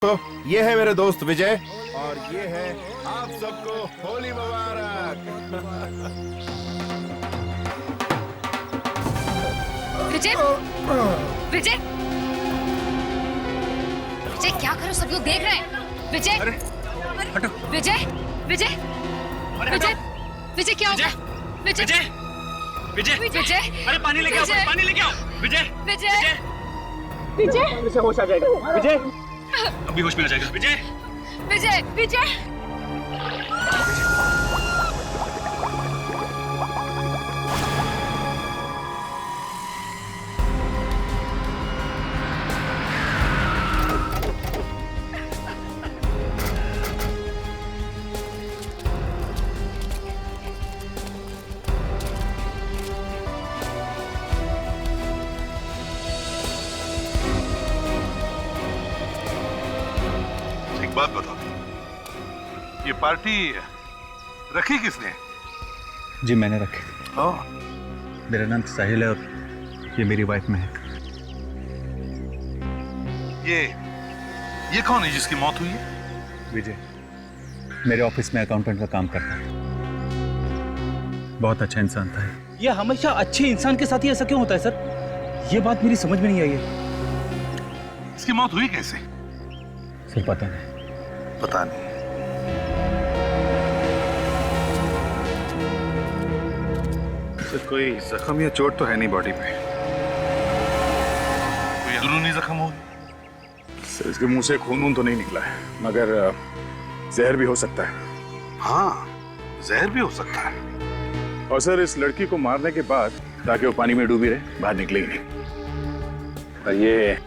तो ये है मेरे दोस्त विजय और ये है आप सबको होली मुबारक। विजय विजय विजय क्या करो, सब लोग देख रहे हैं। विजय हटो। विजय विजय विजय विजय क्या होगा? विजय विजय विजय अरे पानी लेके आओ, पानी लेके आओ। विजय विजय विजय विजय होश आ जाएगा। विजय अभी होश में आ जाएगा। विजय विजय विजय एक बात बताओ, ये पार्टी रखी किसने? जी मैंने रखी। ओह, मेरा नाम साहिल है और ये मेरी वाइफ महक। ये कौन है जिसकी मौत हुई है? विजय मेरे ऑफिस में अकाउंटेंट का काम करता है, बहुत अच्छा इंसान था। ये हमेशा अच्छे इंसान के साथ ही ऐसा क्यों होता है सर? ये बात मेरी समझ में नहीं आई है। इसकी मौत हुई कैसे? सर पता नहीं। पता नहीं। सर कोई जख्म या चोट तो है नहीं बॉडी पे। कोई अंदरूनी जख्म होगी? सर इसके मुंह से खून वून तो नहीं निकला है, मगर जहर भी हो सकता है। हाँ, जहर भी हो सकता है। और सर इस लड़की को मारने के बाद ताकि वो पानी में डूबी रहे, बाहर निकले ही नहीं। और ये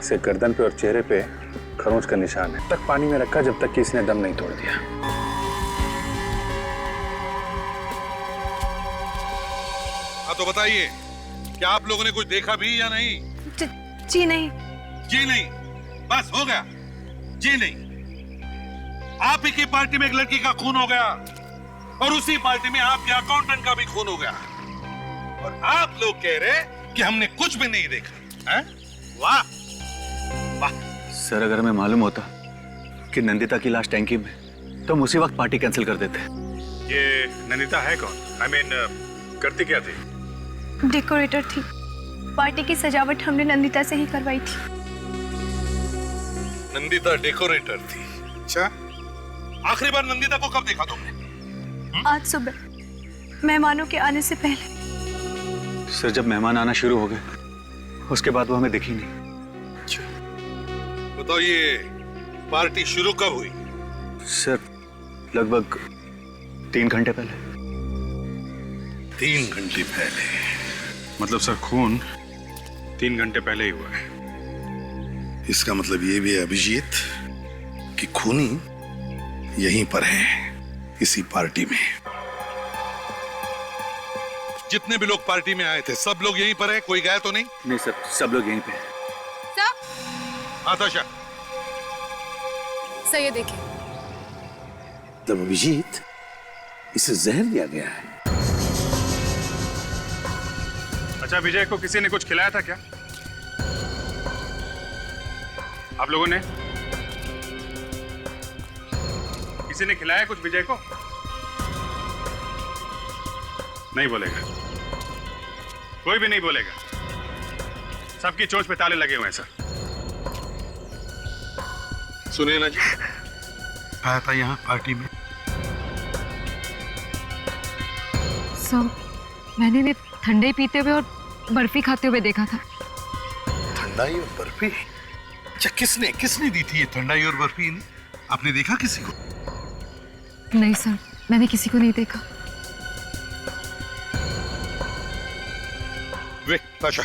इसे गर्दन पे और चेहरे पे खरोंच का निशान है, तक पानी में रखा जब तक कि इसने दम नहीं तोड़ दिया। हाँ तो बताइए, क्या आप लोगों ने कुछ देखा भी या नहीं? जी नहीं। जी नहीं, बस हो गया। जी नहीं। आप ही की पार्टी में एक लड़की का खून हो गया और उसी पार्टी में आपके अकाउंटेंट का भी खून हो गया, और आप लोग कह रहे कि हमने कुछ भी नहीं देखा है? वाह वाह। सर अगर हमें मालूम होता कि नंदिता की लाश टैंकी में, तो हम उसी वक्त पार्टी कैंसिल कर देते। ये नंदिता है कौन? I mean, करती क्या थी? डेकोरेटर थी। पार्टी की सजावट हमने नंदिता से ही करवाई थी। नंदिता डेकोरेटर थी? अच्छा, आखिरी बार नंदिता को कब देखा तुमने? आज सुबह मेहमानों के आने से पहले। सर जब मेहमान आना शुरू हो गए, उसके बाद वो हमें दिखी नहीं। अच्छा, बताओ ये पार्टी शुरू कब हुई? सर लगभग 3 घंटे पहले। 3 घंटे पहले? मतलब सर खून 3 घंटे पहले ही हुआ है। इसका मतलब ये भी है अभिजीत कि खूनी यहीं पर है, इसी पार्टी में। जितने भी लोग पार्टी में आए थे सब लोग यहीं पर है, कोई गया तो नहीं? नहीं सर, सब लोग यहीं पे हैं। आताशा, सर ये देखिए। तब अभिजीत, इसे जहर दिया गया है। अच्छा, विजय को किसी ने कुछ खिलाया था क्या? आप लोगों ने? किसी ने खिलाया कुछ विजय को? नहीं बोलेगा, कोई भी नहीं बोलेगा। सबकी चोंच पे ताले लगे हुए हैं सर। सुनिए ना जी, आया था यहाँ पार्टी में। सर मैंने भी ठंडे पीते हुए और बर्फी खाते हुए देखा था। ठंडाई और बर्फी? अच्छा, किसने दी थी ये ठंडाई और बर्फी? ने आपने देखा किसी को? नहीं सर, मैंने किसी को नहीं देखा। वे ताशा,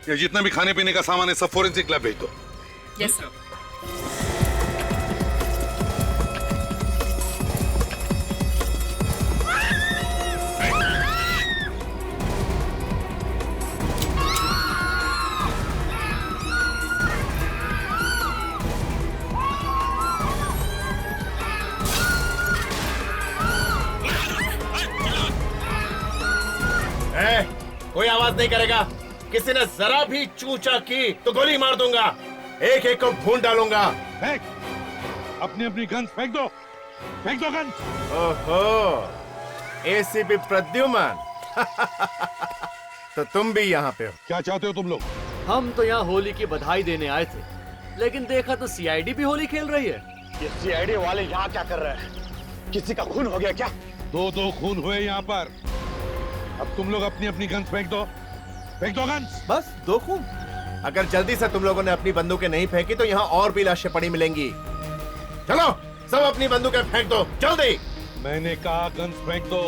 ये जितना भी खाने पीने का सामान है सब फोरेंसिक लैब भेज दो। Yes sir. कोई आवाज नहीं करेगा। किसी ने जरा भी चूचा की तो गोली मार दूंगा। एक एक को भून डालूंगा। फेंक, अपनी अपनी गन्स फेंक दो, फेंक दो गन्स। ओहो, एसीपी प्रद्युमन। तो तुम भी यहाँ पे हो? क्या चाहते हो तुम लोग? हम तो यहाँ होली की बधाई देने आए थे, लेकिन देखा तो सीआईडी भी होली खेल रही है। ये सीआईडी वाले यहाँ क्या कर रहे हैं? किसी का खून हो गया क्या? दो खून हुए यहाँ पर। अब तुम लोग अपनी अपनी गन्स फेंक दो, फेंक दो गन्स। बस 2 खून? अगर जल्दी से तुम लोगों ने अपनी बंदूकें नहीं फेंकी तो यहाँ और भी लाशें पड़ी मिलेंगी। चलो सब अपनी बंदूकें फेंक दो जल्दी। मैंने कहा गन्स फेंक दो।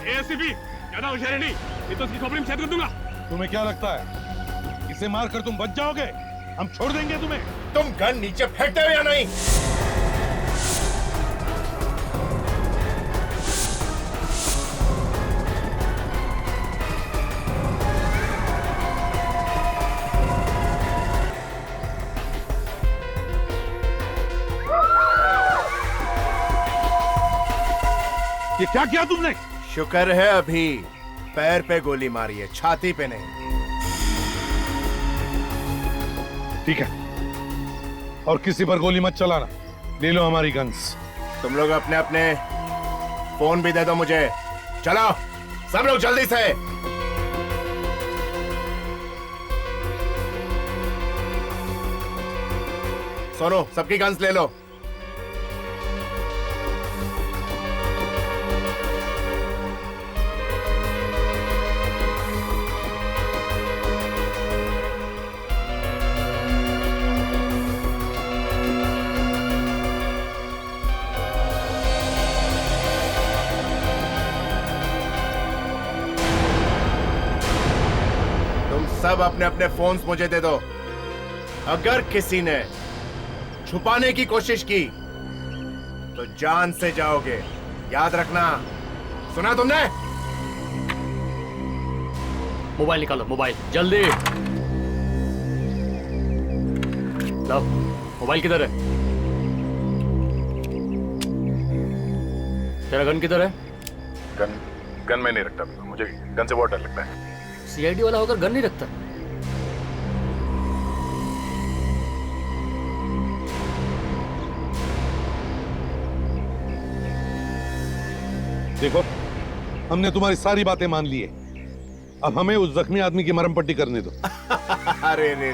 एसीपी ज्यादा होशियारी नहीं, ये तो इसकी खोपड़ी में छेद कर दूंगा। तुम्हें क्या लगता है इसे मारकर तुम बच जाओगे? हम छोड़ देंगे तुम्हें? तुम गन नीचे फेंकते हो या नहीं? ये क्या किया तुमने? शुक्र है अभी पैर पे गोली मारी है, छाती पे नहीं। ठीक है, और किसी पर गोली मत चलाना। ले लो हमारी गन्स। तुम लोग अपने अपने फोन भी दे दो मुझे। चलो सब लोग जल्दी से। सोनू सबकी गन्स ले लो। सब अपने अपने फोन्स मुझे दे दो। अगर किसी ने छुपाने की कोशिश की तो जान से जाओगे, याद रखना। सुना तुमने? मोबाइल निकालो, मोबाइल जल्दी। लो, मोबाइल किधर है? तेरा गन किधर है? गन में नहीं रखता, मुझे गन से बहुत डर लगता है। सीआईडी वाला होकर गन नहीं रखता। देखो, हमने तुम्हारी सारी बातें मान ली है। अब हमें उस जख्मी आदमी की मरहम पट्टी करने दो। अरे रे।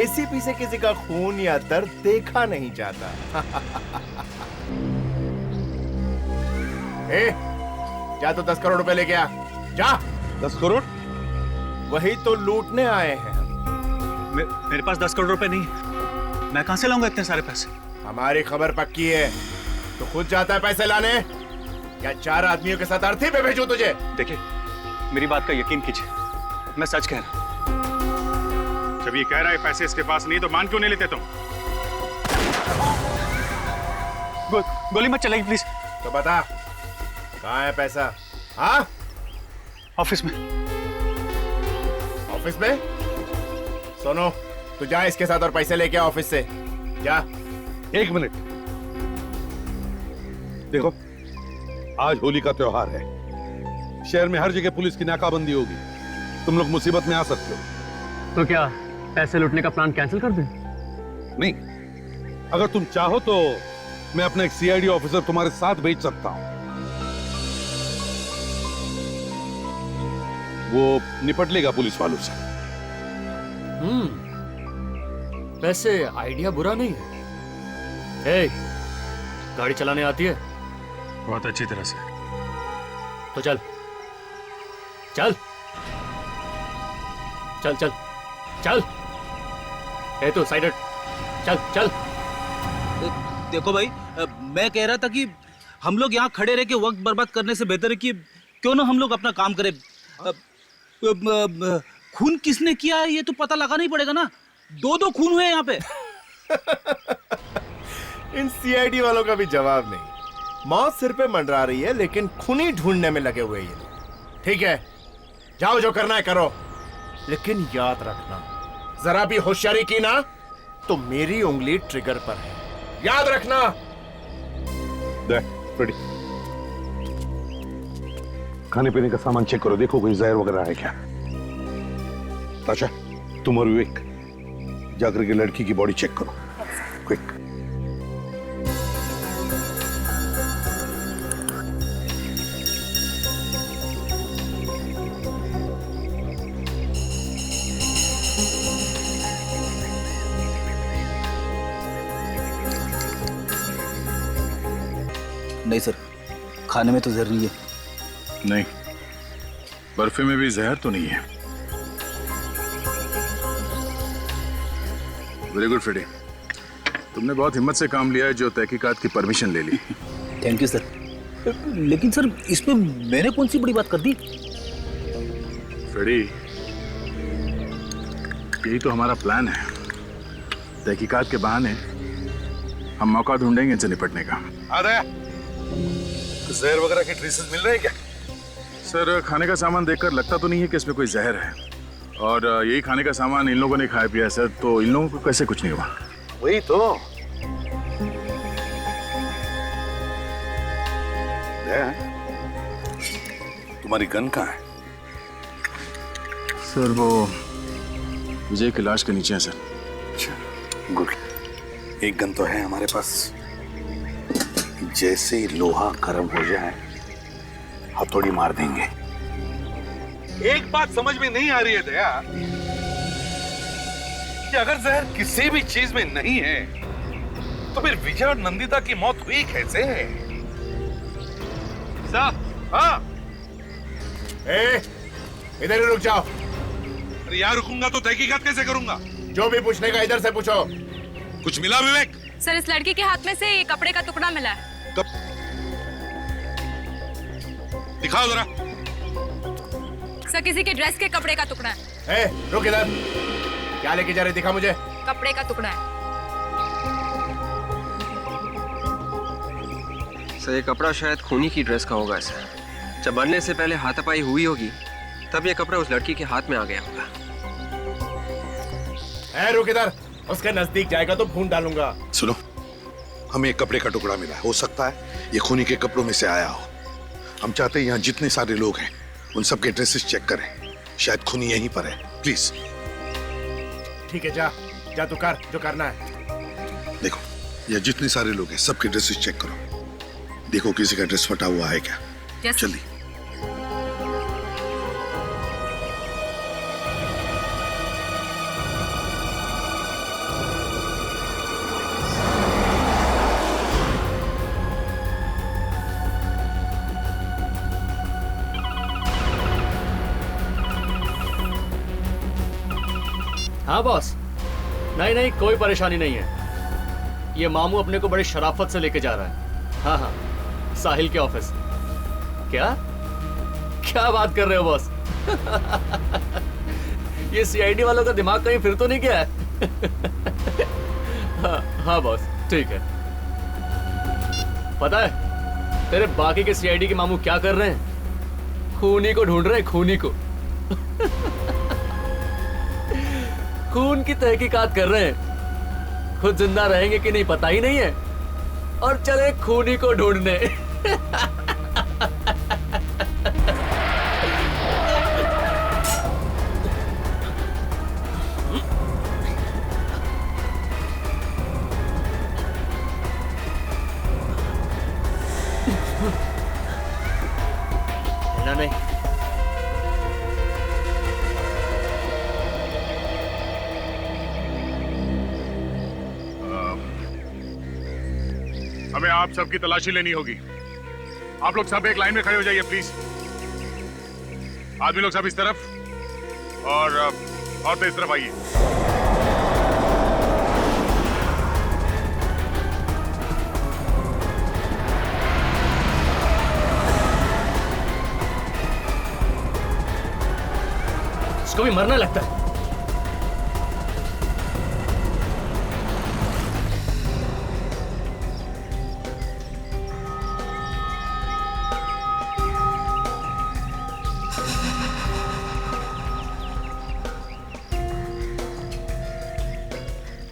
एसीपी से किसी का खून या दर्द देखा नहीं जाता। ए, जा तो 10 करोड़ रुपए लेके आ। जा। 10 करोड़? वही तो लूटने आए हैं। मेरे पास 10 करोड़ रुपए नहीं है। मैं कहां से लाऊंगा इतने सारे पैसे? हमारी खबर पक्की है तो खुद जाता है पैसे लाने, या 4 आदमियों के साथ अर्थी पे भेजूं तुझे? देखिए, मेरी बात का यकीन कीजिए, मैं सच कह रहा हूं। जब ये कह रहा है पैसे इसके पास नहीं तो मान क्यों नहीं लेते तुम? गोली मत चलाइए प्लीज। तो बता कहाँ है पैसा? हाँ, ऑफिस में। ऑफिस में? सोनू तू जा इसके साथ और पैसे लेके आ ऑफिस से। जा। 1 मिनट। देखो, आज होली का त्योहार है। शहर में हर जगह पुलिस की नाकाबंदी होगी। तुम लोग मुसीबत में आ सकते हो। तो क्या पैसे लूटने का प्लान कैंसिल कर दें? नहीं, अगर तुम चाहो तो मैं अपना एक सीआईडी ऑफिसर तुम्हारे साथ भेज सकता हूं। वो निपट लेगा पुलिस वालों से। वैसे आइडिया बुरा नहीं है। ए, गाड़ी चलाने आती है? बहुत अच्छी तरह से। तो चल चल चल चल चल। ए तो साइड हट। चल चल। देखो भाई, मैं कह रहा था कि हम लोग यहाँ खड़े रह के वक्त बर्बाद करने से बेहतर है कि क्यों ना हम लोग अपना काम करें। खून किसने किया है ये तो पता लगाना ही पड़ेगा ना। 2 खून हुए यहाँ पे। इन सीआईडी वालों का भी जवाब नहीं। मौत सिर पे मंडरा रही है लेकिन खूनी ढूंढने में लगे हुए ये लोग। ठीक है, जाओ जो करना है करो, लेकिन याद रखना जरा भी होशियारी की ना तो मेरी उंगली ट्रिगर पर है। याद रखना। रेडी। खाने पीने का सामान चेक करो, देखो कोई जहर वगैरह है क्या। ताशा, तुम और विवेक जाकर के लड़की की बॉडी चेक करो, क्विक। नहीं सर, खाने में तो जहर नहीं है। नहीं, बर्फी में भी जहर तो नहीं है। वेरी गुड फ्रेडी, तुमने बहुत हिम्मत से काम लिया है जो तहकीकात की परमिशन ले ली। Thank you sir. लेकिन सर इसमें मैंने कौन सी बड़ी बात कर दी? फ्रेडी, यही तो हमारा प्लान है। तहकीकात के बहाने हम मौका ढूंढेंगे इनसे निपटने का। अरे जहर वगैरह के ट्रेसेस मिल रहे हैं क्या? सर, खाने का सामान देखकर लगता तो नहीं है कि इसमें कोई जहर है, और यही खाने का सामान इन लोगों ने खाया पिया है सर, तो इन लोगों को कैसे कुछ नहीं हुआ। वही तो। तुम्हारी गन कहाँ है? सर वो विजय की लाश के नीचे है सर। अच्छा, गुड। एक गन तो है हमारे पास। जैसे ही लोहा गर्म हो जाए हथौड़ी मार देंगे। एक बात समझ में नहीं आ रही है दया, कि अगर जहर किसी भी चीज में नहीं है तो फिर विजय और नंदिता की मौत हुई कैसे? साहब। हाँ, इधर ही रुक जाओ। अरे यार, रुकूंगा तो तहकीकात कैसे करूंगा? जो भी पूछने का इधर से पूछो। कुछ मिला विवेक? सर, इस लड़की के हाथ में से ये कपड़े का टुकड़ा मिला है। कब? दिखाओ जरा। सर, किसी के ड्रेस के कपड़े का टुकड़ा है। रुक इधर। क्या लेके जा रही, दिखा मुझे। कपड़े का टुकड़ा है। सर, ये कपड़ा शायद खूनी की ड्रेस का होगा सर। जब बनने से पहले हाथापाई हुई होगी तब ये कपड़ा उस लड़की के हाथ में आ गया होगा। रुक इधर। उसके नजदीक जाएगा तो भून डालूंगा। सुनो, हमें एक कपड़े का टुकड़ा मिला है। हो सकता है ये खूनी के कपड़ों में से आया हो। हम चाहते हैं यहाँ जितने सारे लोग हैं उन सबके ड्रेसेस चेक करें। शायद खूनी यहीं पर है। प्लीज। ठीक है, जा तू कर जो करना है। देखो, ये जितने सारे लोग हैं सबके ड्रेसेस चेक करो। देखो किसी का ड्रेस फटा हुआ है क्या? yes, जल्दी। हाँ बॉस, नहीं कोई परेशानी नहीं है। ये मामू अपने को बड़ी शराफत से लेके जा रहा है। हाँ, साहिल के ऑफिस। क्या बात कर रहे हो बॉस? ये सीआईडी वालों का दिमाग कहीं फिर तो नहीं गया है? हाँ बॉस, ठीक है। पता है तेरे बाकी के सीआईडी के मामू क्या कर रहे हैं? खूनी को ढूंढ रहे हैं, खूनी को। खून की तहकीकात कर रहे हैं। खुद जिंदा रहेंगे कि नहीं पता ही नहीं है, और चले खूनी को ढूंढने। नहीं, हमें आप सबकी तलाशी लेनी होगी। आप लोग सब एक लाइन में खड़े हो जाइए प्लीज। आदमी लोग सब इस तरफ और औरतें इस तरफ आइए। इसको भी मरना लगता है।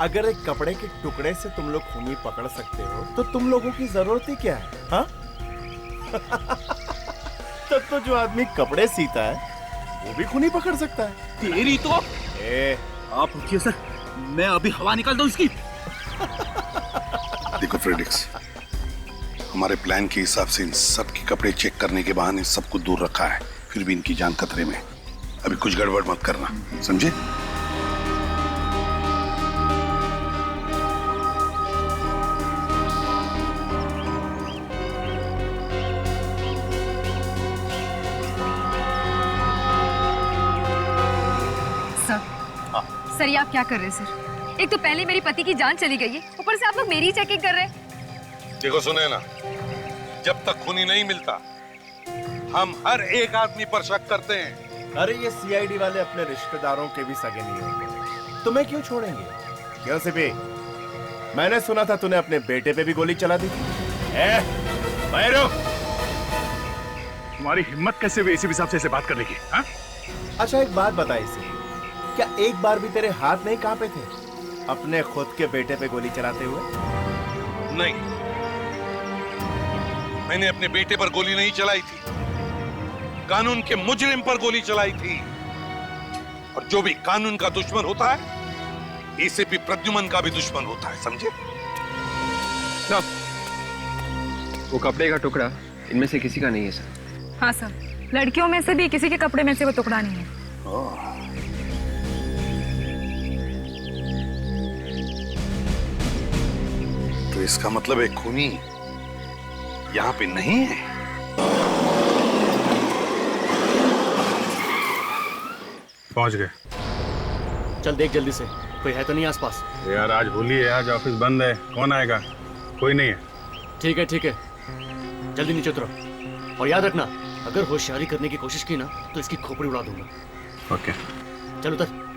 अगर एक कपड़े के टुकड़े से तुम लोग खूनी पकड़ सकते हो तो तुम लोगों की जरूरत ही क्या है? हाँ? तब तो जो आदमी कपड़े सीता है वो भी खूनी पकड़ सकता है। तेरी तो। आप रुकिए सर, मैं अभी हवा निकालता हूँ इसकी। देखो फ्रेडिक्स, हमारे प्लान के हिसाब से इन सब के कपड़े चेक करने के बहाने सबको दूर रखा है, फिर भी इनकी जान खतरे में। अभी कुछ गड़बड़ मत करना, समझे? सर ये आप क्या कर रहे हैं सर? एक तो पहले मेरी पति की जान चली गई है, ऊपर से आप लोग मेरी चेकिंग कर रहे हैं। देखो सुने ना, जब तक खूनी नहीं मिलता हम हर एक आदमी पर शक करते हैं। अरे ये सीआईडी वाले अपने रिश्तेदारों के भी सगे नहीं होंगे, तुम्हें क्यों छोड़ेंगे? क्यों सिपी? मैंने सुना था तूने अपने बेटे पे भी गोली चला दी थी। तुम्हारी हिम्मत कैसे हुई इसी हिसाब से ऐसे बात करने की? हाँ? अच्छा एक बात बता इसे, क्या एक बार भी तेरे हाथ नहीं कांपे थे अपने खुद के बेटे पे गोली चलाते हुए? नहीं, मैंने अपने बेटे पर गोली नहीं चलाई थी, कानून के मुजरिम पर गोली चलाई थी। और जो भी कानून का दुश्मन होता है, एसीपी प्रद्युमन का भी दुश्मन होता है, समझे? वो कपड़े का टुकड़ा इनमें से किसी का नहीं है सर। हाँ सर, लड़कियों में से भी किसी के कपड़े में से वो टुकड़ा नहीं है। तो इसका मतलब एक खूनी यहाँ पे नहीं है। पहुंच गए। चल देख जल्दी से, कोई है तो नहीं आसपास? यार आज होली है, आज ऑफिस बंद है, कौन आएगा? कोई नहीं है। ठीक है ठीक है, जल्दी नीचे उतरो और याद रखना, अगर होशियारी करने की कोशिश की ना तो इसकी खोपड़ी उड़ा दूंगा। ओके। चल उतर।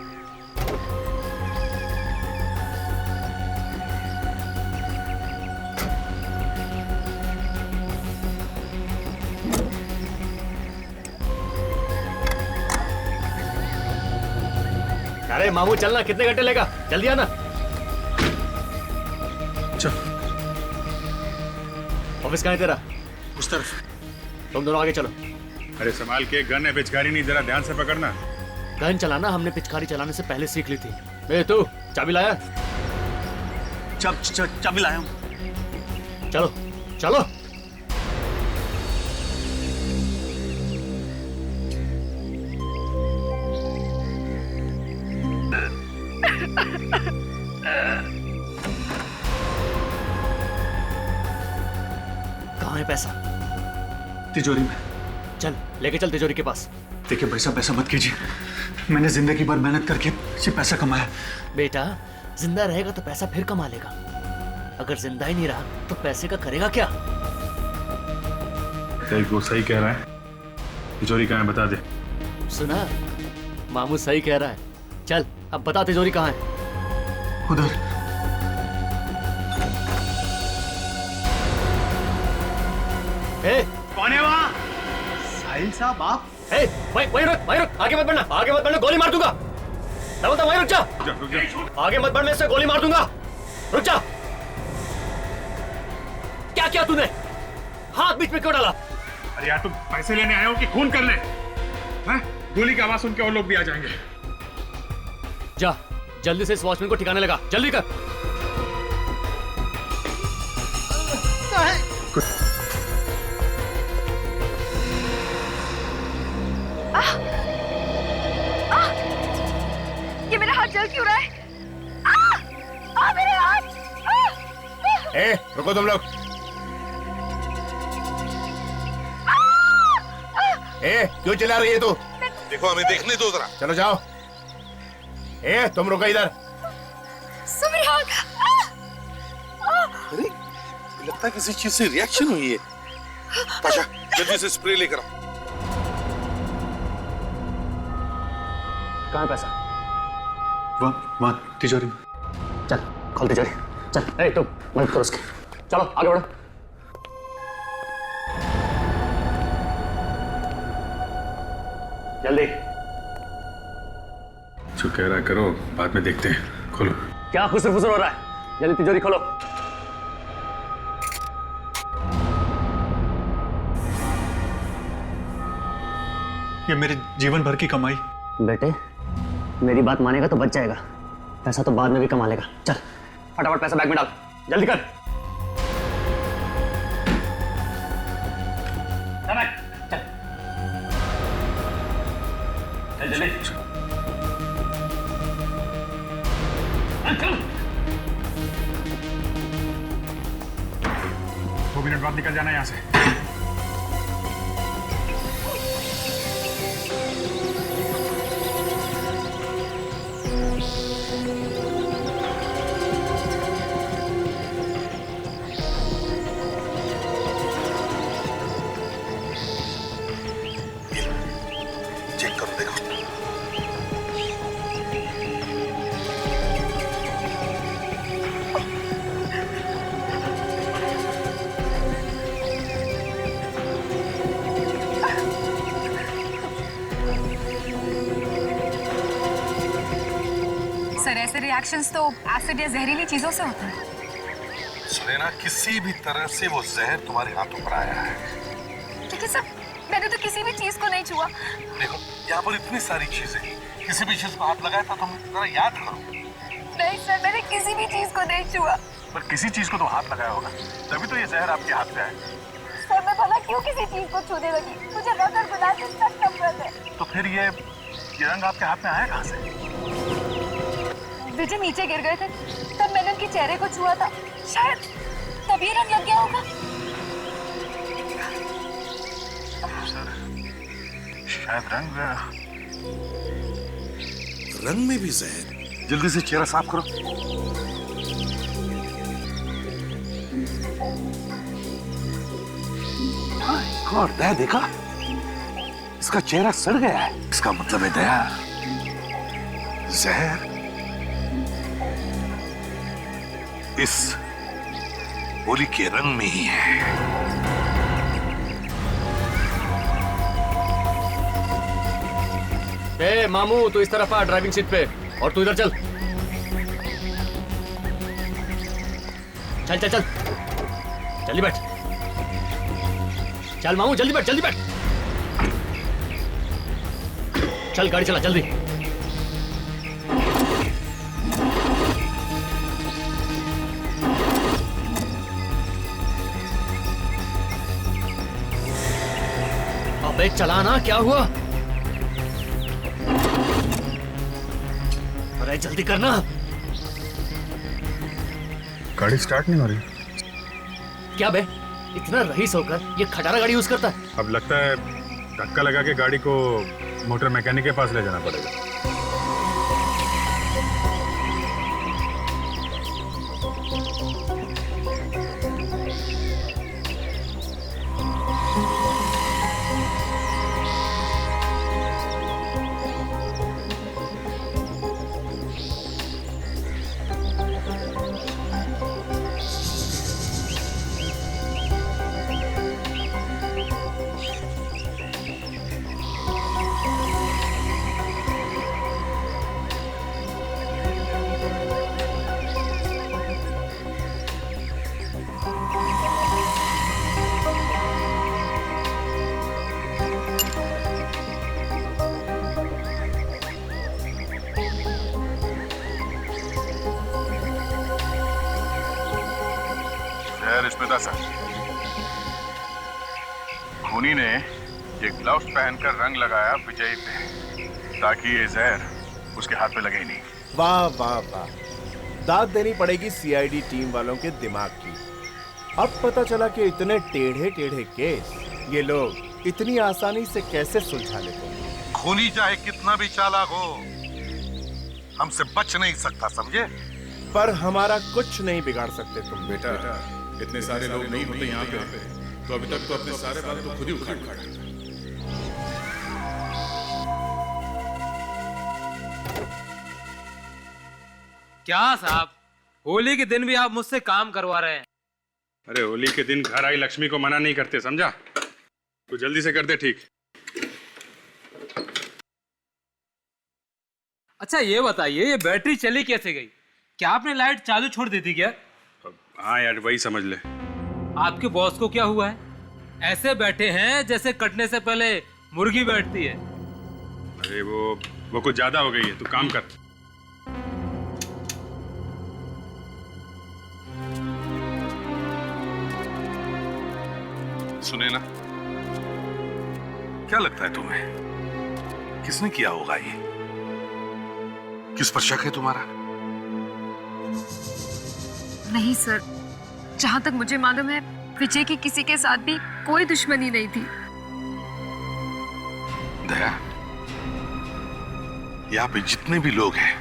अरे मामू चलना, कितने घंटे लेगा? जल्दी आना। चल। ऑफिस कहाँ है तेरा? उस तरफ। तुम दोनों आगे चलो। अरे संभाल के, गन है, पिचकारी नहीं, जरा ध्यान से पकड़ना। गन चलाना हमने पिचकारी चलाने से पहले सीख ली थी। ए तू चाबी लाया? चाबी लाया हूं। चलो चलो। कहाँ है पैसा? तिजोरी में। चल लेके चल तिजोरी के पास। देखिए भाई साहब, ऐसा मत कीजिए, मैंने जिंदगी भर मेहनत करके ये पैसा कमाया। बेटा जिंदा रहेगा तो पैसा फिर कमा लेगा, अगर जिंदा ही नहीं रहा तो पैसे का करेगा क्या? वो सही कह रहा है। तिजोरी कहाँ है बता दे। सुना, मामू सही कह रहा है। चल अब बता तिजोरी कहाँ है? उधर। कौन है वहाँ? साहिल साहब आप? वहीं रुक, आगे मत बढ़ना, गोली मार दूंगा। वहीं रुक जा। आगे मत बढ़, मैं इससे गोली मार दूंगा। रुक जा। क्या किया तूने? हाथ बीच में क्यों डाला? अरे यार तुम पैसे लेने आए हो कि खून करने? हाँ? गोली की आवाज सुन के और लोग भी आ जाएंगे। जा जल्दी से इस वॉचमैन को ठिकाने लगा, जल्दी कर। ये मेरा हाथ जल क्यों रहा है? मेरे हाथ! रुको तुम लोग। क्यों चिल्ला रही है तू? देखो हमें देखने दो जरा। चलो जाओ। तुम रुको इधर। मेरे हाथ! अरे लगता है किसी चीज से रिएक्शन हुई है। पाशा जल्दी से स्प्रे लेकर आओ। कहाँ है पैसा? वहाँ तिजोरी में। चल खोल तिजोरी, चल। तुम मदद करो उसकी, चलो आगे बढ़ो। जल्दी। जो कह रहा है करो, बाद में देखते हैं। खोलो। क्या खुसर फुसर हो रहा है? जल्दी तिजोरी खोलो। ये मेरे जीवन भर की कमाई। बेटे मेरी बात मानेगा तो बच जाएगा, पैसा तो बाद में भी कमा लेगा। चल फटाफट पैसा बैग में डाल, जल्दी कर। चल जल्दी। 2 मिनट बाद निकल जाना यहाँ से। चेक करो, देखो। सर ऐसे रिएक्शंस तो एसिड या जहरीली चीजों से होते हैं। सुनैना, किसी भी तरह से वो जहर तुम्हारे हाथों पर आया है। लेकिन सर मैंने तो किसी भी चीज को नहीं छुआ। देखो, यहाँ पर इतनी सारी चीजें, किसी भी चीज को हाथ लगाया था, तुम जरा याद करो। नहीं सर, मैंने किसी भी चीज को नहीं छुआ। पर किसी चीज को तो हाथ लगाया होगा, तभी तो ये जहर आपके हाथ पे आया। सर मैं भला क्यों किसी चीज को छूने लगी? मुझे रंग और गुलाब से सख्त नफरत है। तो फिर ये रंग आपके हाथ में आया कहाँ से? विजय नीचे गिर गए थे, तब मैंने उनके चेहरे को छुआ था, शायद तभी रंग लग गया होगा। शायद रंग में भी जहर। जल्दी से चेहरा साफ करो। और दया देखा, इसका चेहरा सड़ गया है। इसका मतलब है दया, जहर इस होली के रंग में ही है। ए मामू, तू इस तरफ आ ड्राइविंग सीट पे, और तू इधर चल। चल चल चल, जल्दी बैठ। चल मामू, जल्दी बैठ, जल्दी बैठ। चल गाड़ी चला जल्दी। अबे चलाना, क्या हुआ? अरे जल्दी करना। गाड़ी स्टार्ट नहीं हो रही। क्या बे, इतना रईस होकर ये खटारा गाड़ी यूज करता है? अब लगता है धक्का लगा के गाड़ी को मोटर मैकेनिक के पास ले जाना पड़ेगा। इसमें था सर, खूनी ने ये ग्लव्स पहनकर रंग लगाया विजय पे, ताकि ये जहर उसके हाथ पे लगे ही नहीं। वाह वाह वाह, दाद देनी पड़ेगी सीआईडी टीम वालों के दिमाग की। अब पता चला कि इतने टेढ़े टेढ़े केस ये लोग इतनी आसानी से कैसे सुलझा लेते हैं। खूनी चाहे कितना भी चालाक हो, हमसे बच नहीं सकता, समझे? पर हमारा कुछ नहीं बिगाड़ सकते तुम। बेटा, इतने सारे लोग नहीं होते यहाँ पे, तो अभी तक तो अपने सारे बाल तो खुद ही उखाड़ खाते। क्या साहब, होली के दिन भी आप मुझसे काम करवा रहे हैं? अरे होली के दिन घर आई लक्ष्मी को मना नहीं करते, समझा? तो जल्दी से कर दे ठीक। अच्छा ये बताइए, ये बैटरी चली कैसे गई? क्या आपने लाइट चालू छोड़ दी थी क्या? हाँ यार, वही समझ ले। आपके बॉस को क्या हुआ है? ऐसे बैठे हैं जैसे कटने से पहले मुर्गी बैठती है। अरे वो कुछ ज्यादा हो गई है, तू काम कर। सुने ना, क्या लगता है तुम्हें किसने किया होगा ये? किस पर शक है तुम्हारा? नहीं सर, जहां तक मुझे मालूम है विजय की किसी के साथ भी कोई दुश्मनी नहीं थी। दया, यहाँ पे जितने भी लोग हैं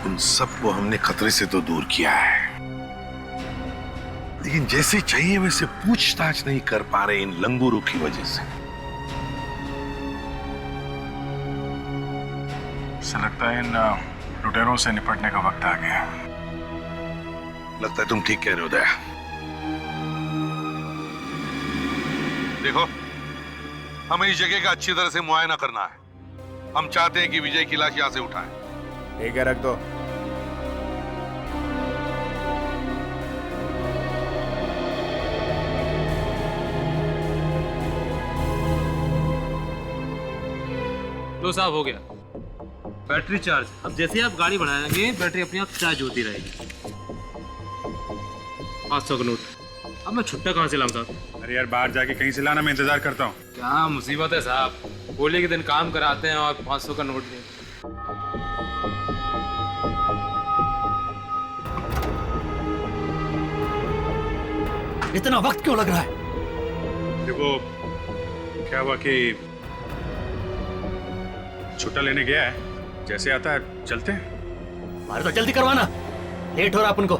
उन सबको हमने खतरे से तो दूर किया है, लेकिन जैसे चाहिए वैसे पूछताछ नहीं कर पा रहे इन लंगूरों की वजह से। ऐसा लगता है इन लुटेरों से निपटने का वक्त आ गया। लगता है तुम ठीक कह रहे हो दया। देखो, हमें इस जगह का अच्छी तरह से मुआयना करना है। हम चाहते हैं कि विजय की लाश यहां से उठाएं। ठीक है, रख दो। लो साहब, हो गया। Battery charge. अब जैसे ही आप गाड़ी बढ़ाएंगे बैटरी अपने आप चार्ज होती रहेगी। 500 का नोट। अब मैं छुट्टा कहाँ से लाऊं साहब? अरे यार, बाहर जाके कहीं से लाना, मैं इंतजार करता हूँ। क्या मुसीबत है साहब, होली के दिन काम कराते हैं और 500 का नोट नहीं। इतना वक्त क्यों लग रहा है? देखो, क्या हुआ कि छुट्टा लेने गया है, जैसे आता है चलते हैं। अरे तो जल्दी करवाना, लेट हो रहा अपन को।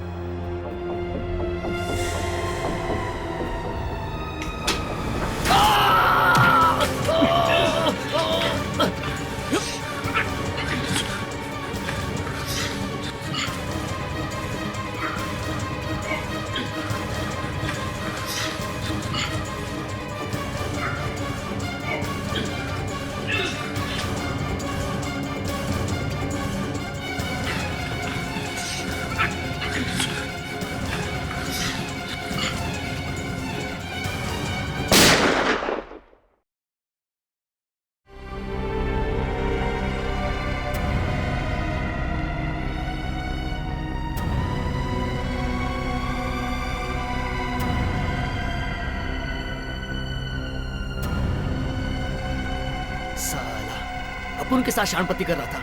अपन के साथ शानपत्ती कर रहा था,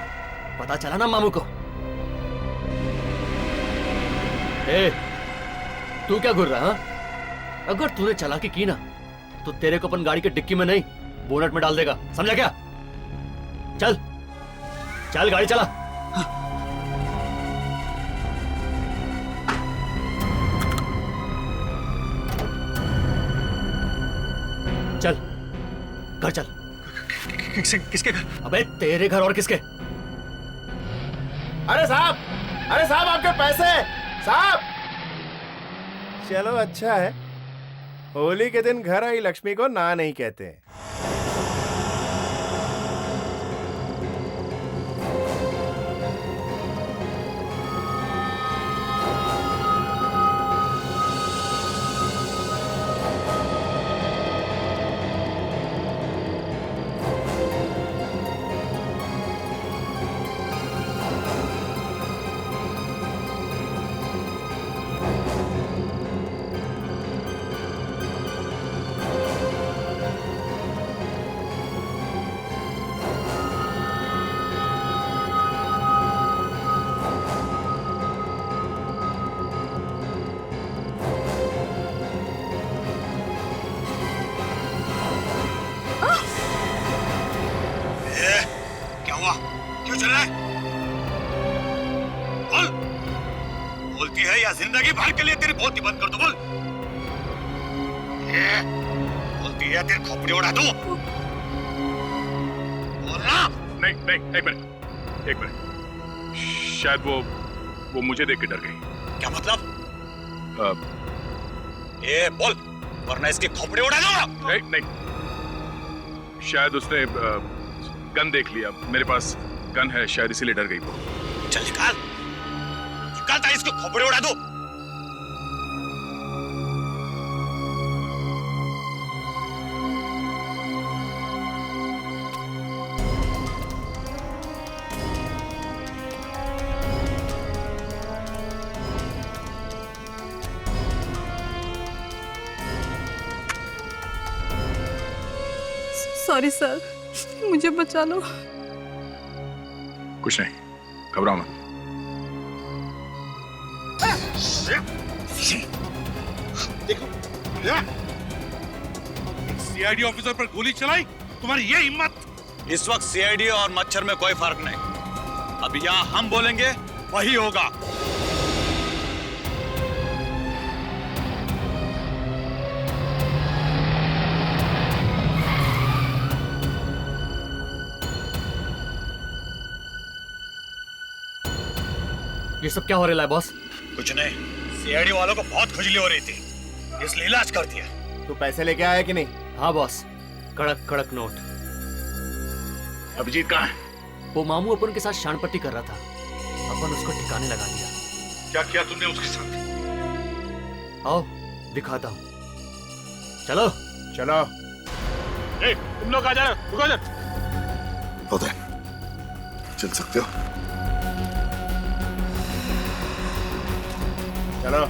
पता चला ना मामू को। ए, तू क्या घूर रहा? अगर तूने चालाकी की ना तो तेरे को अपन गाड़ी के डिक्की में नहीं बोनट में डाल देगा, समझा क्या? चल चल गाड़ी चला। चल घर चल। किसके घर? अबे तेरे घर और किसके? अरे साहब, अरे साहब, आपके पैसे साहब। चलो अच्छा है, होली के दिन घर आई लक्ष्मी को ना नहीं कहते। क्यों चल रहा है? बोल, बोलती है या जिंदगी भर के लिए तेरी बोलती बंद कर दो? बोल, बोलती है तेरी खोपड़ी उड़ा दूं? बोलना। नहीं नहीं, एक मिनट, शायद वो मुझे देख के डर गई। क्या मतलब? बोल, वरना इसकी खोपड़ी उड़ा दूंगा। नहीं, शायद उसने गन देख लिया, मेरे पास गन है, शायद इसीलिए डर गई वो। चल निकाल, निकालता इसको खोपड़ी उड़ा दो। सॉरी सर, मुझे बचा लो। कुछ नहीं, घबराओ मत। देखो, सीआईडी ऑफिसर पर गोली चलाई, तुम्हारी ये हिम्मत? इस वक्त सीआईडी और मच्छर में कोई फर्क नहीं। अब यहाँ हम बोलेंगे वही होगा। ये सब क्या हो रहा है बॉस? कुछ नहीं, सीआईडी वालों को बहुत खुजली हो रही थी, इसलिए इलाज कर दिया। तू पैसे लेके आया कि नहीं? हाँ बॉस, कड़क कड़क नोट। अभिजीत कहाँ है? वो मामू अपन के साथ शानपट्टी कर रहा था, अपन उसको ठिकाने लगा दिया। क्या किया तुमने उसके साथ? आओ दिखाता हूँ, चलो चलो। तुम लोग आ जाओ, रुको जरा। उदय, चल सकते हो? चलो।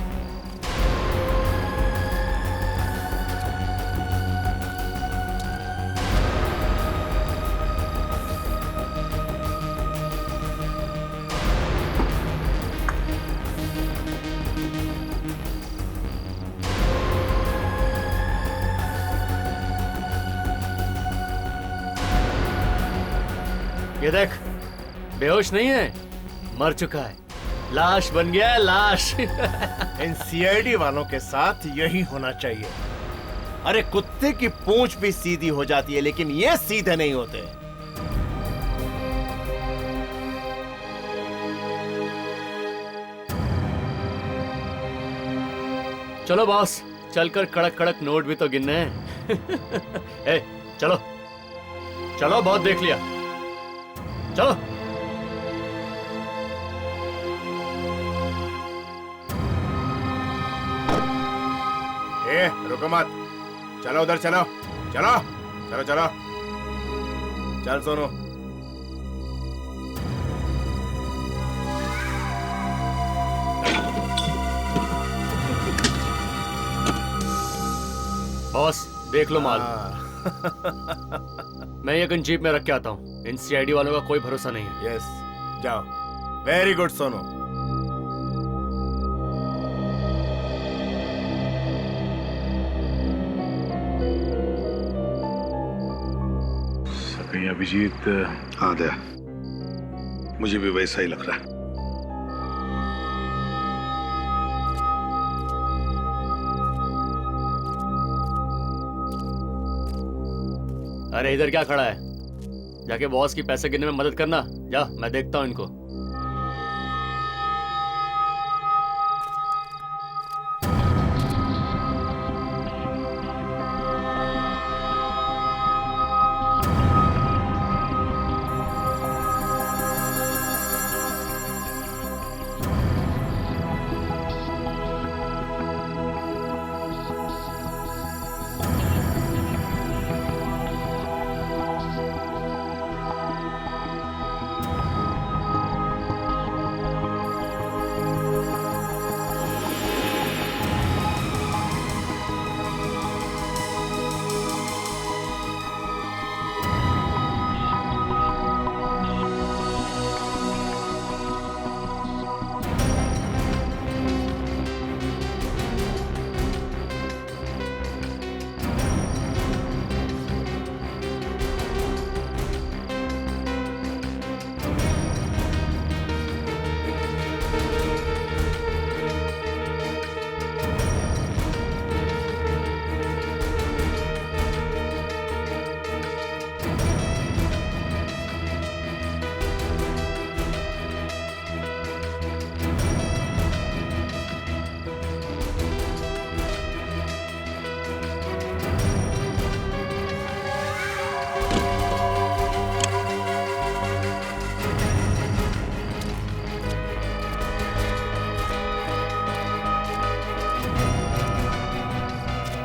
ये देख, बेहोश नहीं है, मर चुका है, लाश बन गया है, लाश। इन सीआईडी वालों के साथ यही होना चाहिए। अरे कुत्ते की पूंछ भी सीधी हो जाती है, लेकिन ये सीधे नहीं होते। चलो बॉस, चलकर कड़क कड़क नोट भी तो गिनने हैं। ए, चलो चलो, बहुत देख लिया, चलो। रुको मत, चलो उधर चलो, चलो चलो चलो, चल सोनू। बॉस देख लो माल। मैं ये गन जीप में रख के आता हूँ, इन सीआईडी वालों का कोई भरोसा नहीं है। यस, जाओ। Very good Sonu. कहीं अभिजीत? हाँ दया, मुझे भी वैसा ही लग रहा है। अरे इधर क्या खड़ा है? जाके बॉस की पैसे गिनने में मदद करना। जा, मैं देखता हूँ इनको।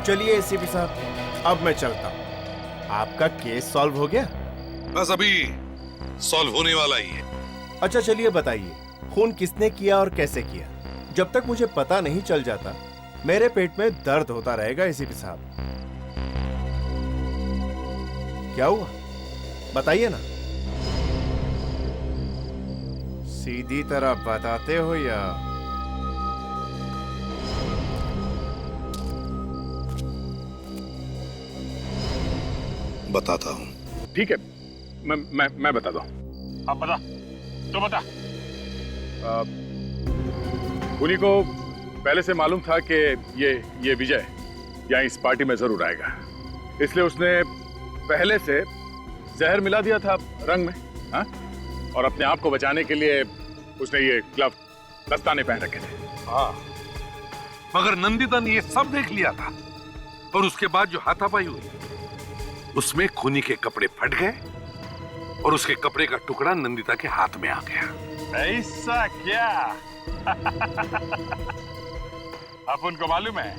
चलिए एसीपी साहब, अब मैं चलता हूँ। आपका केस सॉल्व हो गया? बस अभी सॉल्व होने वाला ही है। अच्छा चलिए बताइए, खून किसने किया और कैसे किया? जब तक मुझे पता नहीं चल जाता, मेरे पेट में दर्द होता रहेगा एसीपी साहब। क्या हुआ बताइए ना, सीधी तरह बताते हो या बताता हूँ। ठीक है, मैं बताता हूँ। अब बता, तो बता। उन्हीं को पहले से मालूम था कि ये विजय यहाँ इस पार्टी में जरूर आएगा, इसलिए उसने पहले से जहर मिला दिया था रंग में, हाँ? और अपने आप को बचाने के लिए उसने ये ग्लव दस्ताने पहन रखे थे। हाँ, मगर नंदिता ने ये सब देख लिया था, और उसके बाद जो हाथापाई हुई उसमें खूनी के कपड़े फट गए और उसके कपड़े का टुकड़ा नंदिता के हाथ में आ गया। ऐसा क्या? अब उनको मालूम है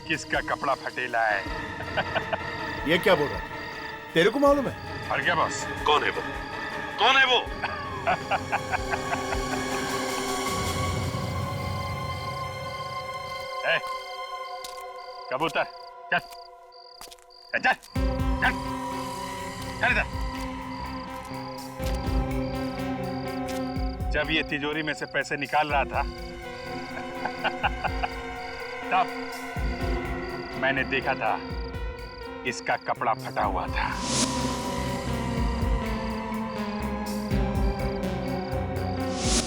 किसका कपड़ा फटेला है। ये क्या बोल रहा है? तेरे को मालूम है? और क्या बॉस? कौन है वो? कौन है वो? ए, कबूतर चल चल चल चल चल इधर। जब ये तिजोरी में से पैसे निकाल रहा था तब मैंने देखा था इसका कपड़ा फटा हुआ था।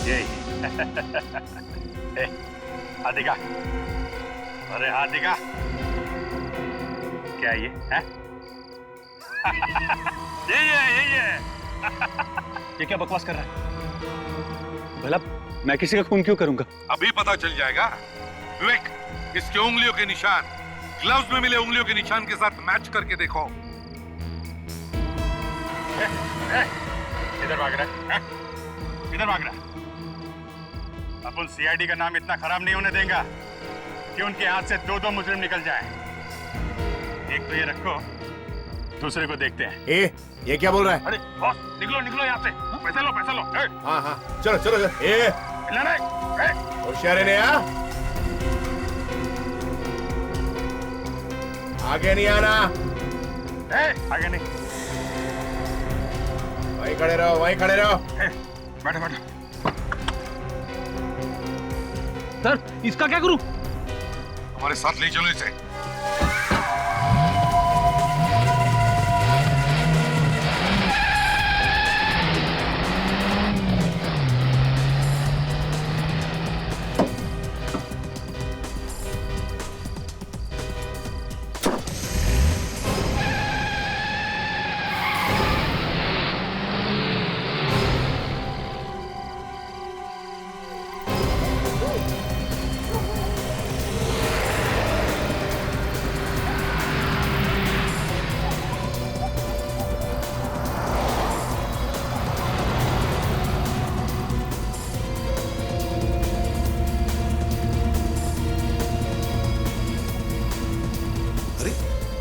यही हाथ दिखा, अरे हाथ दिखा। क्या ये है? ये ये क्या बकवास कर रहा है? भला मैं किसी का खून क्यों करूंगा? अभी पता चल जाएगा। विवेक, इसके उंगलियों के निशान ग्लव्स में मिले उंगलियों के निशान के साथ मैच करके देखो। इधर भाग रहा है, इधर भाग रहा है। अपन सीआईडी का नाम इतना खराब नहीं होने देंगे कि उनके हाथ से दो दो मुजरिम निकल जाएं। एक तो ये रखो, दूसरे को देखते हैं। ये क्या बोल रहा है? अरे बॉस, निकलो निकलो यहाँ से, पैसा लो पैसा लो। हाँ हाँ चलो चलो होशियार ने आगे नहीं आना। आगे नहीं, वहीं खड़े रहो, वहीं खड़े रहो। बैठो बैठो। सर इसका क्या करूं? हमारे साथ ले चलो इसे।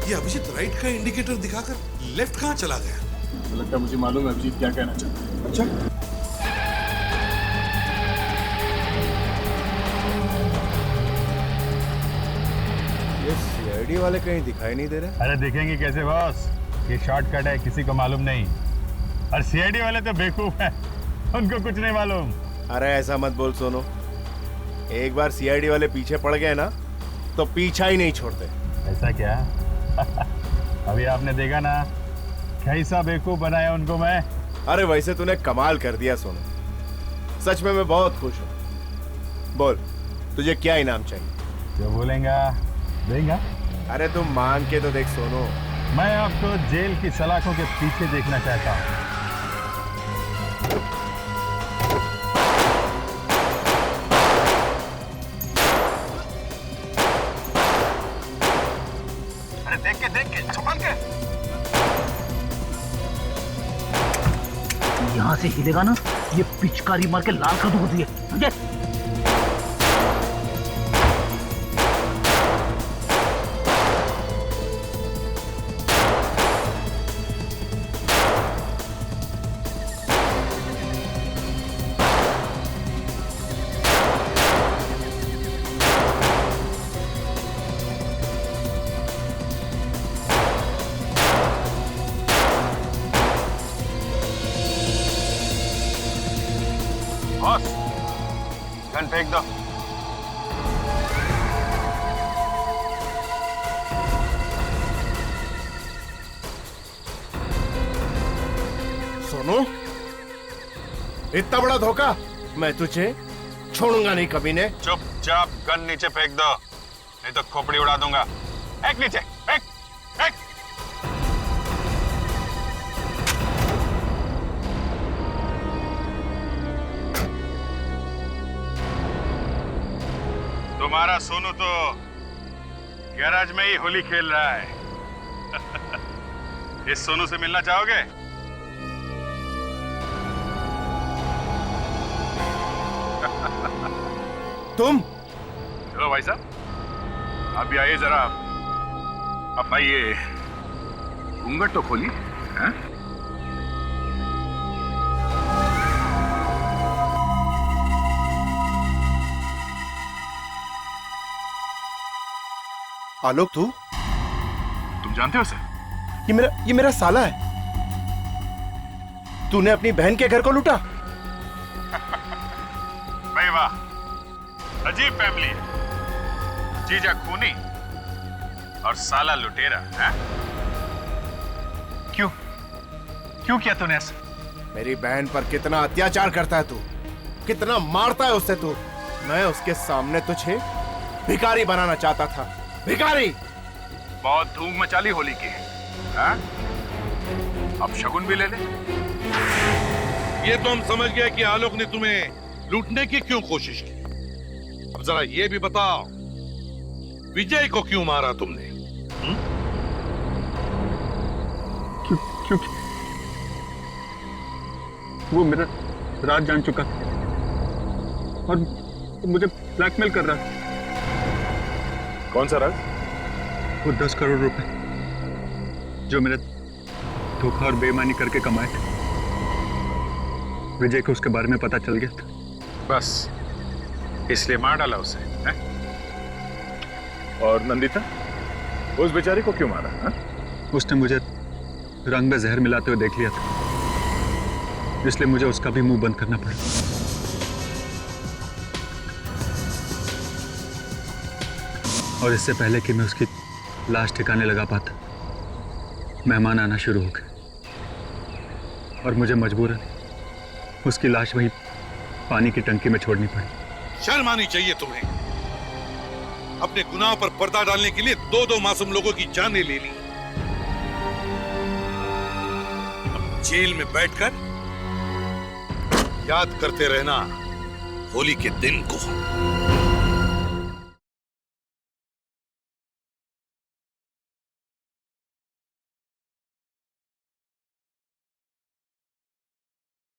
ये अभिजीत राइट का इंडिकेटर दिखाकर लेफ्ट कहाँ चला गया? लगता है मुझे मालूम है अभिजीत क्या कहना चाहता है। अच्छा, ये सीआईडी वाले कहीं दिखाई नहीं दे रहे। अरे देखेंगे कैसे बॉस, ये शॉर्टकट है, किसी को मालूम नहीं। और सीआईडी वाले तो बेवकूफ हैं, उनको कुछ नहीं मालूम। अरे ऐसा मत बोल सोनू, एक बार सीआईडी वाले पीछे पड़ गए ना तो पीछा ही नहीं छोड़ते। ऐसा क्या? अभी आपने देखा ना कैसा बेवकूफ बनाया उनको मैं। अरे वैसे तूने कमाल कर दिया सोनू, सच में मैं बहुत खुश हूँ। बोल तुझे क्या इनाम चाहिए? जो बोलेगा देगा। अरे तुम मांग के तो देख सोनू। मैं आपको जेल की सलाखों के पीछे देखना चाहता हूँ। अरे देख के संभाल के। यहाँ से हिलेगा ना, ये पिचकारी मार के लाल कर दूंगी, समझे? फेंक दो। सोनू, इतना बड़ा धोखा, मैं तुझे छोड़ूंगा नहीं कभी ने। चुपचाप गन नीचे फेंक दो, नहीं तो खोपड़ी उड़ा दूंगा। फेंक नीचे, फेंक, फेंक। तुम्हारा सोनू तो गैराज में ही होली खेल रहा है। इस सोनू से मिलना चाहोगे? तुम? चलो भाई साहब, आप भी आइए जरा। अब आइए, घूंघट तो खोलिए। हैं? आलोक, तुम जानते हो उसे? ये मेरा साला है। तूने अपनी बहन के घर को लूटा? भाई वाह, अजीब फैमिली है। जीजा खूनी और साला लुटेरा। है? क्यों किया तूने ऐसा? मेरी बहन पर कितना अत्याचार करता है तू, कितना मारता है उससे तू। मैं उसके सामने तुझे भिखारी बनाना चाहता था, भिखारी। बहुत धूम मचा ली होली की। है? अब शगुन भी ले ले। ये तो हम समझ गए कि आलोक ने तुम्हें लूटने की क्यों कोशिश की। अब जरा ये भी बताओ, विजय को क्यों मारा तुमने? क्योंकि वो मेरा राज जान चुका और मुझे ब्लैकमेल कर रहा था। कौन सा राज? वो 10 करोड़ रुपए जो मेरे धोखा और बेईमानी करके कमाए थे। विजय को उसके बारे में पता चल गया था। बस इसलिए मार डाला उसे। है? और नंदिता, उस बेचारी को क्यों मारा? है? उसने मुझे रंग में जहर मिलाते हुए देख लिया था, इसलिए मुझे उसका भी मुंह बंद करना पड़ा। और इससे पहले कि मैं उसकी लाश ठिकाने लगा पाता, मेहमान आना शुरू हो गए और मुझे मजबूरन उसकी लाश वहीं पानी की टंकी में छोड़नी पड़ी। शर्म आनी चाहिए तुम्हें। अपने गुनाह पर पर्दा डालने के लिए 2-2 मासूम लोगों की जानें ले ली। अब जेल में बैठकर याद करते रहना होली के दिन को।